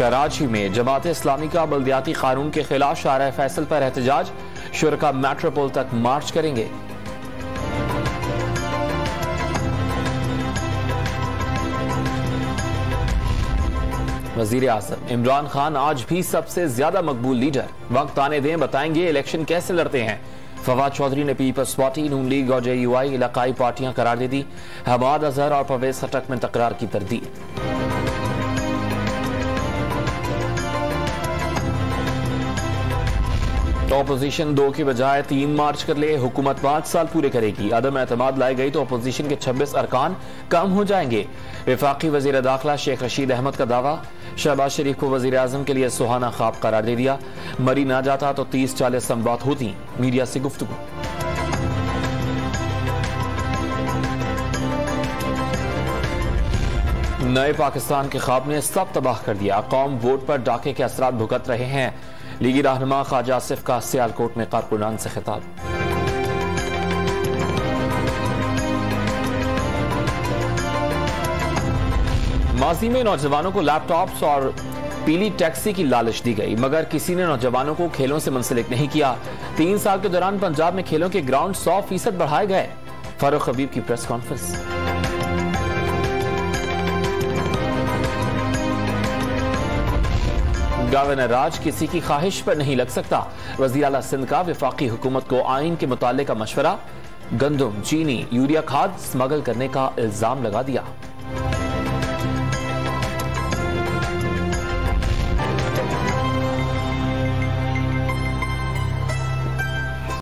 कराची में जमात इस्लामी का बल्दियाती कानून के खिलाफ शारा फैसल पर एहतजाज, शुरका मेट्रोपोल तक मार्च करेंगे। वजीर आजम इमरान खान आज भी सबसे ज्यादा मकबूल लीडर, वक्त आने दें बताएंगे इलेक्शन कैसे लड़ते हैं। फवाद चौधरी ने पीपल्स पार्टी, नून लीग और JUI इलाकाई पार्टियां करार दे दी। हमाद अजहर और परवेज खटक में तकरार की तरदीद। अपोजिशन 2 की बजाय 3 मार्च कर ले, हुकूमत 5 साल पूरे करेगी। अदम एतमाद लाई गई तो अपोजिशन के 26 अरकान कम हो जाएंगे। वफाकी वजीर दाखिला शेख रशीद अहमद का दावा, शहबाज शरीफ को वजीर आजम के लिए सुहाना ख्वाब करार दे दिया। मरी ना जाता तो 30-40 संवाद होती, मीडिया से गुफ्तगू। नए पाकिस्तान के ख्वाब ने सब तबाह कर दिया। कौम वोट पर डाके के असरात भुगत रहे हैं। लीगी रहनुमा ख्वाजा आसिफ का सियालकोट में कारकुनान से खिताब। माजी में नौजवानों को लैपटॉप्स और पीली टैक्सी की लालच दी गई, मगर किसी ने नौजवानों को खेलों से मुंसलिक नहीं किया। 3 साल के दौरान पंजाब में खेलों के ग्राउंड 100% बढ़ाए गए। फारूक हबीब की प्रेस कॉन्फ्रेंस। गवर्नर राज किसी की ख्वाहिश पर नहीं लग सकता। वज़ीर आला सिंध का वफाकी हुकूमत को आइन के मुताले का मशवरा। गंदम, चीनी, यूरिया खाद स्मगल करने का इल्जाम लगा दिया।